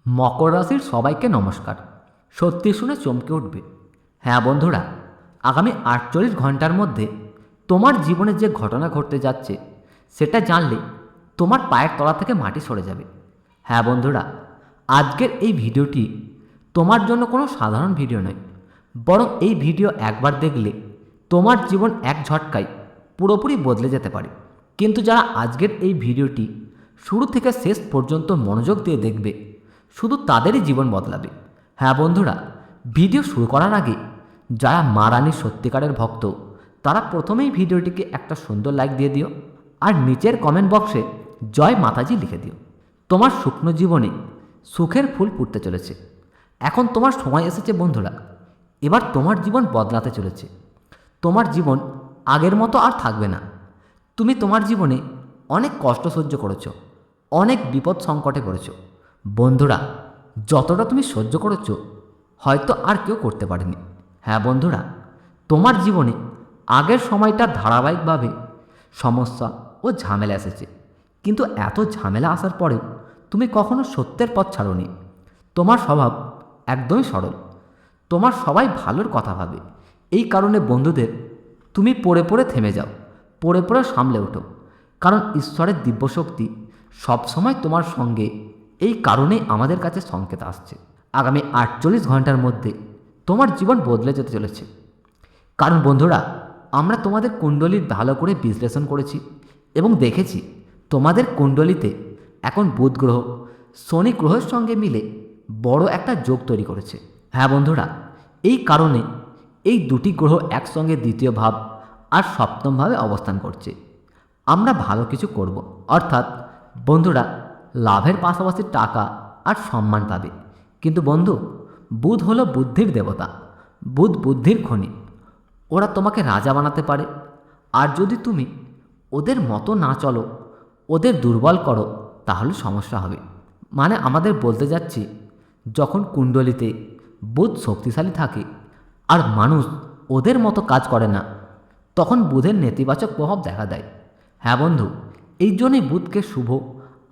মকর রাশির সবাইকে নমস্কার। সত্যি শুনে চমকে উঠবে। হ্যাঁ বন্ধুরা, আগামী 48 ঘন্টার মধ্যে তোমার জীবনে যে ঘটনা ঘটতে যাচ্ছে সেটা জানলে তোমার পায়ের তলা থেকে মাটি সরে যাবে। হ্যাঁ বন্ধুরা, আজকের এই ভিডিওটি তোমার জন্য কোনো সাধারণ ভিডিও নয়, বরং এই ভিডিও একবার দেখলে তোমার জীবন এক ঝটকায় পুরোপুরি বদলে যেতে পারে। কিন্তু যারা আজকের এই ভিডিওটি শুরু থেকে শেষ পর্যন্ত মনোযোগ দিয়ে দেখবে, শুধু তাদেরই জীবন বদলাবে। হ্যাঁ বন্ধুরা, ভিডিও শুরু করার আগে যারা মা রানীর সত্যিকারের ভক্ত তারা প্রথমেই ভিডিওটিকে একটা সুন্দর লাইক দিয়ে দিও, আর নিচের কমেন্ট বক্সে জয় মাতাজি লিখে দিও। তোমার শুকনো জীবনে সুখের ফুল ফুটতে চলেছে। এখন তোমার সময় এসেছে বন্ধুরা, এবার তোমার জীবন বদলাতে চলেছে। তোমার জীবন আগের মতো আর থাকবে না। তুমি তোমার জীবনে অনেক কষ্ট সহ্য করেছো, অনেক বিপদ সংকটে পড়েছো। বন্ধুরা, যতটা তুমি সহ্য করেছো হয়তো আর কেউ করতে পারেনি। হ্যাঁ বন্ধুরা, তোমার জীবনে আগের সময়টা ধারাবাহিকভাবে সমস্যা ও ঝামেলা এসেছে, কিন্তু এত ঝামেলা আসার পরেও তুমি কখনো সত্যের পথ ছাড়োনি। তোমার স্বভাব একদমই সরল, তোমার সবাই ভালোর কথা ভাবে। এই কারণে বন্ধুদের তুমি পড়ে পড়ে থেমে যাও, পড়ে পড়ে সামলে ওঠো, কারণ ঈশ্বরের দিব্যশক্তি সবসময় তোমার সঙ্গে। এই কারণেই আমাদের কাছে সংকেত আসছে আগামী 48 ঘন্টার মধ্যে তোমার জীবন বদলে যেতে চলেছে। কারণ বন্ধুরা, আমরা তোমাদের কুণ্ডলীর ভালো করে বিশ্লেষণ করেছি এবং দেখেছি তোমাদের কুণ্ডলিতে এখন বুধ গ্রহ শনি গ্রহের সঙ্গে মিলে বড় একটা যোগ তৈরি করেছে। হ্যাঁ বন্ধুরা, এই কারণে এই দুটি গ্রহ একসঙ্গে দ্বিতীয় ভাব আর সপ্তম ভাবে অবস্থান করছে। আমরা ভালো কিছু করব, অর্থাৎ বন্ধুরা লাভের পাশাপাশি টাকা আর সম্মান পাবে। কিন্তু বন্ধু, বুধ হলো বুদ্ধির দেবতা, বুধ বুদ্ধির খনি। ওরা তোমাকে রাজা বানাতে পারে, আর যদি তুমি ওদের মতো না চলো, ওদের দুর্বল করো, তাহলে সমস্যা হবে। মানে আমাদের বলতে যাচ্ছি, যখন কুণ্ডলিতে বুধ শক্তিশালী থাকে আর মানুষ ওদের মতো কাজ করে না, তখন বুধের নেতিবাচক প্রভাব দেখা দেয়। হ্যাঁ বন্ধু, এই জন্যই বুধকে শুভ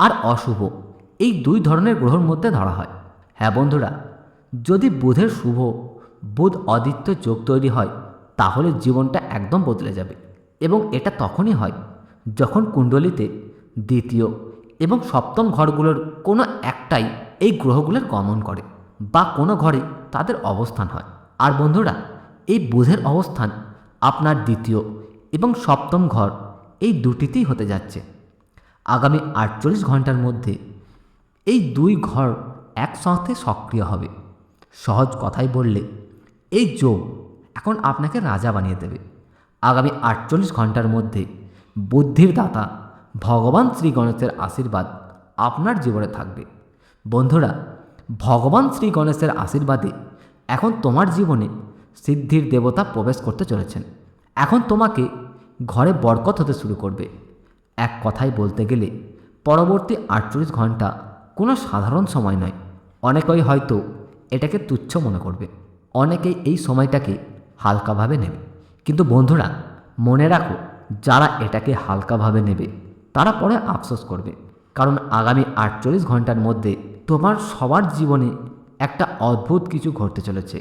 আর অশুভ এই দুই ধরনের গ্রহের মধ্যে ধরা হয়। হ্যাঁ বন্ধুরা, যদি বুধের শুভ বুধ অদিত্য যোগ তৈরি হয় তাহলে জীবনটা একদম বদলে যাবে। এবং এটা তখনই হয় যখন কুণ্ডলিতে দ্বিতীয় এবং সপ্তম ঘরগুলোর কোনো একটাই এই গ্রহগুলোর গমন করে, বা কোনো ঘরে তাদের অবস্থান হয়। আর বন্ধুরা, এই বুধের অবস্থান আপনার দ্বিতীয় এবং সপ্তম ঘর এই দুটিতেই হতে যাচ্ছে। আগামী 48 ঘন্টার মধ্যে এই দুই ঘর একসাথে সক্রিয় হবে। সহজ কথাই বললে, এই যোগ এখন আপনাকে রাজা বানিয়ে দেবে। আগামী 48 ঘন্টার মধ্যে বুদ্ধির দাতা ভগবান শ্রী গণেশের আশীর্বাদ আপনার জীবনে থাকবে। বন্ধুরা, ভগবান শ্রী গণেশের আশীর্বাদে এখন তোমার জীবনে সিদ্ধির দেবতা প্রবেশ করতে চলেছেন। এখন তোমাকে ঘরে বরকত হতে শুরু করবে। এক কথায় বলতে গেলে পরবর্তী 48 ঘন্টা কোনো সাধারণ সময় নয়। অনেকেই হয়তো এটাকে তুচ্ছ মনে করবে, অনেকেই এই সময়টাকে হালকাভাবে নেবে। কিন্তু বন্ধুরা, মনে রাখো, যারা এটাকে হালকাভাবে নেবে তারা পরে আফসোস করবে, কারণ আগামী 48 ঘন্টার মধ্যে তোমার সবার জীবনে একটা অদ্ভুত কিছু ঘটতে চলেছে।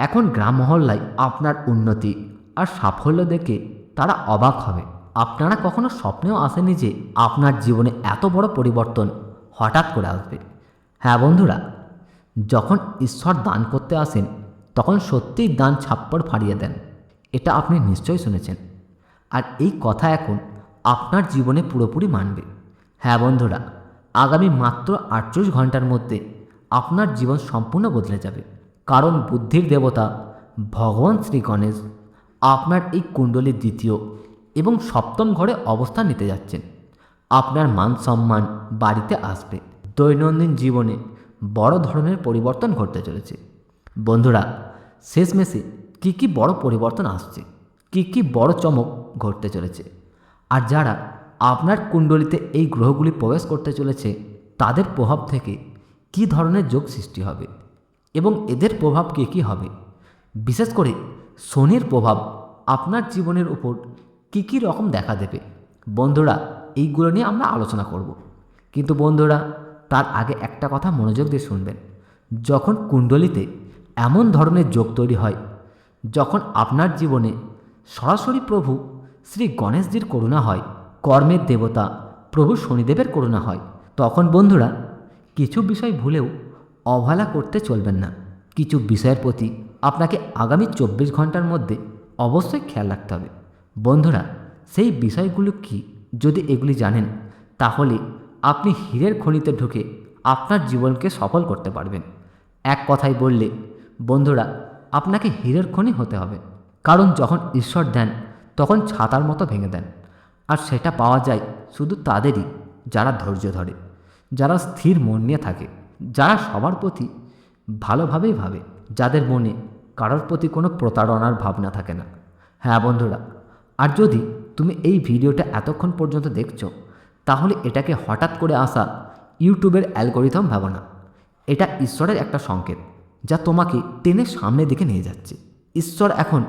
এখন গ্রাম মহল্লায় আপনার উন্নতি আর সাফল্য দেখে তারা অবাক হবে। আপনারা কখনো স্বপ্নেও আসেনি যে আপনার জীবনে এত বড় পরিবর্তন হঠাৎ করে আসবে। হ্যাঁ বন্ধুরা, যখন ঈশ্বর দান করতে আসেন তখন সত্যিই দান ছাপ্পড় ফাড়িয়ে দেন, এটা আপনি নিশ্চয়ই শুনেছেন। আর এই কথা এখন আপনার জীবনে পুরোপুরি মানবে। হ্যাঁ বন্ধুরা, আগামী মাত্র 48 ঘন্টার মধ্যে আপনার জীবন সম্পূর্ণ বদলে যাবে, কারণ বুদ্ধির দেবতা ভগবান শ্রী গণেশ আপনার এই কুণ্ডলীর দ্বিতীয় এবং সপ্তম ঘরে অবস্থান নিতে যাচ্ছেন। আপনার মান সম্মান বাড়িতে আসবে। দৈনন্দিন জীবনে বড় ধরনের পরিবর্তন ঘটতে চলেছে। বন্ধুরা, শেষমেশে কী কী বড় পরিবর্তন আসছে, কী কী বড় চমক ঘটতে চলেছে, আর যারা আপনার কুণ্ডলিতে এই গ্রহগুলি প্রবেশ করতে চলেছে তাদের প্রভাব থেকে কী ধরনের যোগ সৃষ্টি হবে এবং এদের প্রভাব কী কী হবে, বিশেষ করে শনির প্রভাব আপনার জীবনের উপর কী কী রকম দেখা দেবে, বন্ধুরা এইগুলো নিয়ে আমরা আলোচনা করব। কিন্তু বন্ধুরা, তার আগে একটা কথা মনোযোগ দিয়ে শুনবেন। যখন কুণ্ডলিতে এমন ধরনের যোগ তৈরি হয়, যখন আপনার জীবনে সরাসরি প্রভু শ্রী গণেশজির করুণা হয়, কর্মের দেবতা প্রভু শনিদেবের করুণা হয়, তখন বন্ধুরা কিছু বিষয় ভুলেও অবহেলা করতে চলবেন না। কিছু বিষয়ের প্রতি আপনাকে আগামী 24 ঘন্টার মধ্যে অবশ্যই খেয়াল রাখতে হবে। বন্ধুরা, সেই বিষয়গুলো কি, যদি এগুলি জানেন তাহলে আপনি হীরের খনিতে ঢুকে আপনার জীবনকে সফল করতে পারবেন। এক কথায় বললে বন্ধুরা, আপনাকে হীরের খনি হতে হবে। কারণ যখন ঈশ্বর দেন তখন ছাতার মতো ভেঙে দেন, আর সেটা পাওয়া যায় শুধু তাদেরই যারা ধৈর্য ধরে, যারা স্থির মন নিয়ে থাকে, যারা সবার প্রতি ভালোভাবেই ভাবে, যাদের মনে কারোর প্রতি কোনো প্রতারণার ভাবনা থাকে না। হ্যাঁ বন্ধুরা, আর যদি তুমি এই ভিডিওটা এতক্ষণ পর্যন্ত দেখছো, তাহলে এটাকে হঠাৎ করে আসা ইউটিউবের অ্যালগোরিথম ভাবো না। এটা ঈশ্বরের একটা সংকেত, যা তোমাকে টেনে সামনের দিকে নিয়ে যাচ্ছে। ঈশ্বর এখন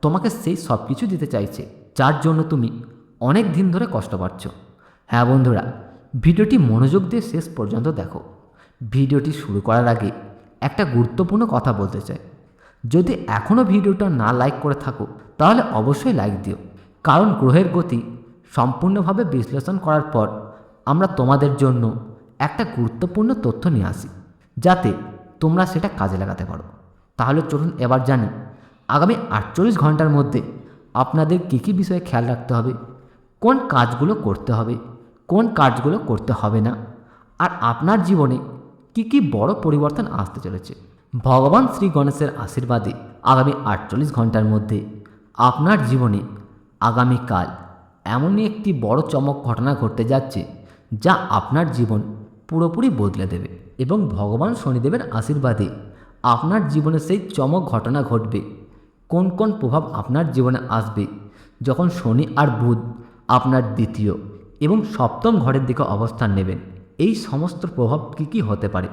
তোমাকে সেই সব কিছু দিতে চাইছে যার জন্য তুমি অনেক দিন ধরে কষ্ট পাচ্ছ। হ্যাঁ বন্ধুরা, ভিডিওটি মনোযোগ দিয়ে শেষ পর্যন্ত দেখো। ভিডিওটি শুরু করার আগে একটা গুরুত্বপূর্ণ কথা বলতে চাই। যদি এখনও ভিডিওটা না লাইক করে থাকো তাহলে অবশ্যই লাইক দিও। কারণ গ্রহের গতি সম্পূর্ণভাবে বিশ্লেষণ করার পর আমরা তোমাদের জন্য একটা গুরুত্বপূর্ণ তথ্য নিয়ে আসি, যাতে তোমরা সেটা কাজে লাগাতে পারো। তাহলে চলুন এবার জানি আগামী 48 ঘন্টার মধ্যে আপনাদের কী কী বিষয়ে খেয়াল রাখতে হবে, কোন কাজগুলো করতে হবে, কোন কাজগুলো করতে হবে না, আর আপনার জীবনে কী কী বড় পরিবর্তন আসতে চলেছে। ভগবান শ্রী গণেশের আশীর্বাদে আগামী 48 ঘন্টার মধ্যে আপনার জীবনে আগামীকাল এমনই একটি বড় চমক ঘটনা ঘটতে যাচ্ছে যা আপনার জীবন পুরোপুরি বদলে দেবে। এবং ভগবান শনিদেবের আশীর্বাদে আপনার জীবনে সেই চমক ঘটনা ঘটবে। কোন কোন প্রভাব আপনার জীবনে আসবে যখন শনি আর বুধ আপনার দ্বিতীয় এবং সপ্তম ঘরের দিকে অবস্থান নেবেন, এই সমস্ত প্রভাব কী কী হতে পারে,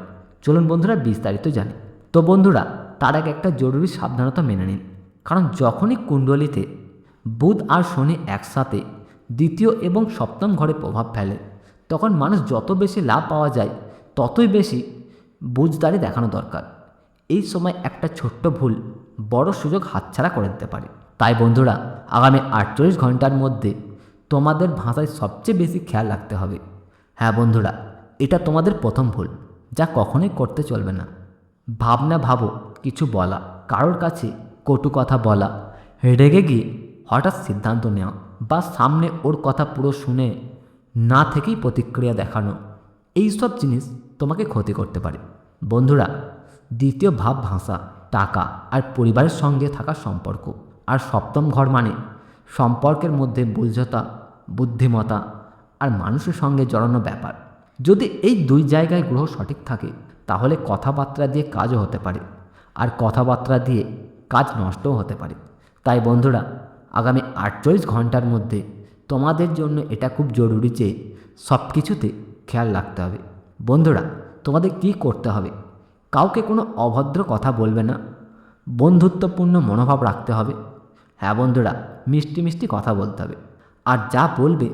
চলুন বন্ধুরা বিস্তারিত জানি। তো বন্ধুরা, তার আগে একটা জরুরি সাবধানতা মেনে নিন। কারণ যখনই কুণ্ডলিতে বুধ আর শনি একসাথে দ্বিতীয় এবং সপ্তম ঘরে প্রভাব ফেলে, তখন মানুষ যত বেশি লাভ পাওয়া যায় ততই বেশি বুঝদারি দেখানো দরকার। এই সময় একটা ছোট্ট ভুল বড় সুযোগ হাতছাড়া করে দিতে পারে। তাই বন্ধুরা, আগামী 48 ঘন্টার মধ্যে তোমাদের ভাষায় সবচেয়ে বেশি খেয়াল রাখতে হবে। হ্যাঁ বন্ধুরা, এটা তোমাদের প্রথম ভুল, যা কখনোই করতে চলবে না। ভাবনা ভাবো কিছু বলা, কারোর কাছে কটু কথা বলা, রেগে গিয়ে হঠাৎ সিদ্ধান্ত নেওয়া, বা সামনে ওর কথা পুরো শুনে না থেকেই প্রতিক্রিয়া দেখানো, এই সব জিনিস তোমাকে ক্ষতি করতে পারে। বন্ধুরা, দ্বিতীয় ভাব ভাষা, টাকা আর পরিবারের সঙ্গে থাকা সম্পর্ক, আর সপ্তম ঘর মানে সম্পর্কের মধ্যে বুঝতা, বুদ্ধিমত্তা আর মানুষের সঙ্গে জড়ানো ব্যাপার। যদি এই দুই জায়গায় গ্রহ সঠিক থাকে তাহলে কথাবার্তা দিয়ে কাজও হতে পারে, আর কথাবার্তা দিয়ে কাজ নষ্টও হতে পারে। তাই বন্ধুরা, আগামী 48 ঘন্টার মধ্যে তোমাদের জন্য এটা খুব জরুরি যে সব কিছুতে খেয়াল রাখতে হবে। বন্ধুরা, তোমাদের কি করতে হবে? কাউকে কোনো অভদ্র কথা বলবে না, বন্ধুত্বপূর্ণ মনোভাব রাখতে হবে। হ্যাঁ বন্ধুরা, মিষ্টি মিষ্টি কথা বলতে হবে, আর যা বলবে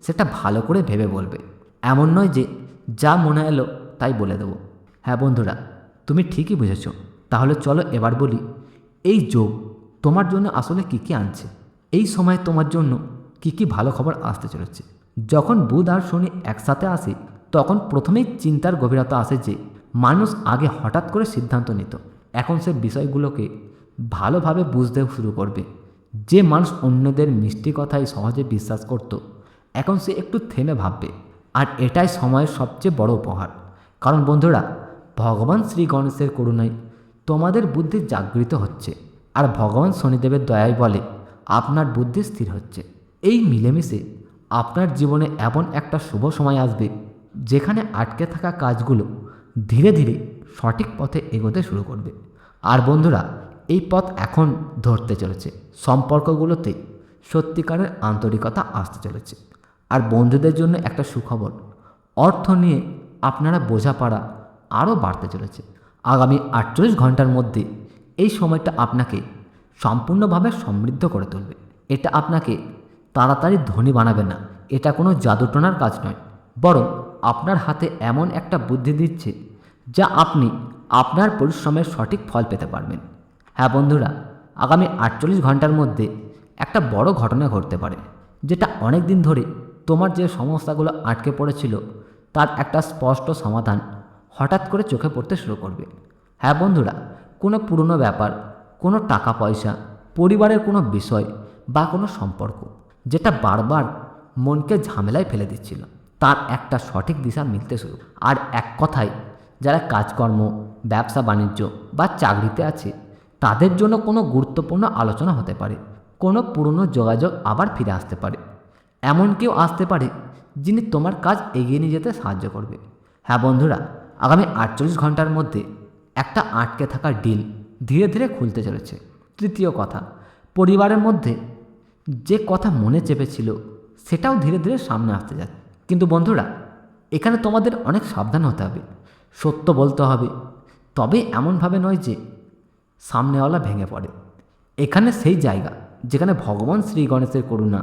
সেটা ভালো করে ভেবে বলবে। এমন নয় যে যা মনে এলো তাই বলে দেবো। হ্যাঁ বন্ধুরা, তুমি ঠিকই বুঝেছ। তাহলে চলো এবার বলি, এই যোগ তোমার জন্য আসলে কী কী আনছে, এই সময় তোমার জন্য কী কী ভালো খবর আসতে চলেছে। যখন বুধ আর শনি একসাথে আসে তখন প্রথমেই চিন্তার গভীরতা আসে যে মানুষ আগে হঠাৎ করে সিদ্ধান্ত নিত, এখন সে বিষয়গুলোকে ভালোভাবে বুঝতে শুরু করবে। যে মানুষ অন্যদের মিষ্টি কথায় সহজে বিশ্বাস করত, এখন সে একটু থেমে ভাববে। আর এটাই সময়ের সবচেয়ে বড় উপহার। কারণ বন্ধুরা, ভগবান শ্রী গণেশের করুণায় তোমাদের বুদ্ধি জাগৃত হচ্ছে, আর ভগবান শনিদেবের দয়ায় বলে আপনার বুদ্ধি স্থির হচ্ছে। এই মিলেমিশে আপনার জীবনে এমন একটা শুভ সময় আসবে যেখানে আটকে থাকা কাজগুলো ধীরে ধীরে সঠিক পথে এগোতে শুরু করবে। আর বন্ধুরা, এই পথ এখন ধরতে চলেছে, সম্পর্কগুলোতে সত্যিকারের আন্তরিকতা আসতে চলেছে। আর বন্ধুদের জন্য একটা সুখবর, অর্থ নিয়ে আপনারা বোঝাপড়া আরও বাড়তে চলেছে। আগামী 48 ঘন্টার মধ্যে এই সময়টা আপনাকে সম্পূর্ণভাবে সমৃদ্ধ করে তুলবে। এটা আপনাকে তাড়াতাড়ি ধনী বানাবে না, এটা কোনো জাদুটোনার কাজ নয়, বরং আপনার হাতে এমন একটা বুদ্ধি দিচ্ছে যা আপনি আপনার পরিশ্রমের সঠিক ফল পেতে পারবেন। হ্যাঁ বন্ধুরা, আগামী 48 ঘন্টার মধ্যে একটা বড় ঘটনা ঘটতে পারে, যেটা অনেক দিন ধরে তোমার যে সমস্যাগুলো আটকে পড়েছিল তার একটা স্পষ্ট সমাধান হঠাৎ করে চোখে পড়তে শুরু করবে। হ্যাঁ বন্ধুরা, কোনো পুরনো ব্যাপার, কোনো টাকা পয়সা, পরিবারের কোনো বিষয় বা কোনো সম্পর্ক যেটা বারবার মনকে ঝামেলায় ফেলে দিচ্ছিল, তার একটা সঠিক দিশা মিলতে শুরু। আর এক কথায়, যারা কাজকর্ম, ব্যবসা বাণিজ্য বা চাকরিতে আছে তাদের জন্য কোনো গুরুত্বপূর্ণ আলোচনা হতে পারে। কোনো পুরনো যোগাযোগ আবার ফিরে আসতে পারে। এমন কেউ আসতে পারে যিনি তোমার কাজ এগিয়ে নিয়ে যেতে সাহায্য করবে। হ্যাঁ বন্ধুরা, আগামী 48 ঘন্টার মধ্যে একটা আটকে থাকা ডিল ধীরে ধীরে খুলতে চলেছে। তৃতীয় কথা, পরিবারের মধ্যে যে কথা মনে চেপেছিল সেটাও ধীরে ধীরে সামনে আসতে যাচ্ছে। কিন্তু বন্ধুরা, এখানে তোমাদের অনেক সাবধান হতে হবে, সত্য বলতে হবে, তবে এমনভাবে নয় যে সামনেওয়ালা ভেঙে পড়ে। এখানে সেই জায়গা যেখানে ভগবান শ্রী গণেশের করুণা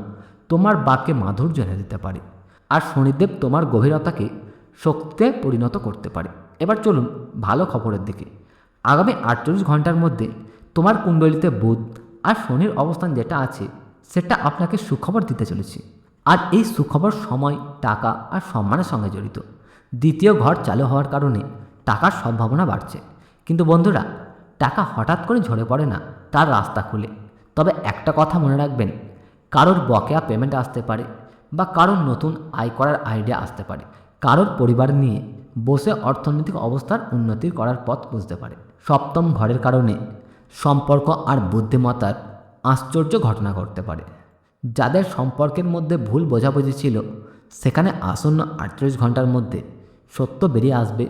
তোমার বাক্যে মাধুর্য এনে দিতে পারে, আর শনিদেব তোমার গভীরতাকে শক্তিতে পরিণত করতে পারে। এবার চলুন ভালো খবরের দিকে। আগামী 48 ঘন্টার মধ্যে তোমার কুণ্ডলিতে বুধ আর শনির অবস্থান যেটা আছে সেটা আপনাকে সুখবর দিতে চলেছে। আর এই সুখবর সময়, টাকা আর সম্মানের সঙ্গে জড়িত। দ্বিতীয় ঘর চালু হওয়ার কারণে টাকার সম্ভাবনা বাড়ছে। কিন্তু বন্ধুরা, টাকা হঠাৎ করে ঝরে পড়ে না, তার রাস্তা খুলে। তবে একটা কথা মনে রাখবেন, কারোর বকেয়া পেমেন্ট আসতে পারে, বা কারোর নতুন আয় করার আইডিয়া আসতে পারে, কারোর পরিবার নিয়ে বসে অর্থনৈতিক অবস্থার উন্নতি করার পথ বুঝতে পারে। সপ্তম ঘরের কারণে সম্পর্ক আর বুদ্ধিমত্তার আশ্চর্য ঘটনা ঘটতে পারে। যাদের সম্পর্কের মধ্যে ভুল বোঝাবুঝি ছিল সেখানে আসন্ন 48 ঘন্টার মধ্যে সত্য বেরিয়ে আসবে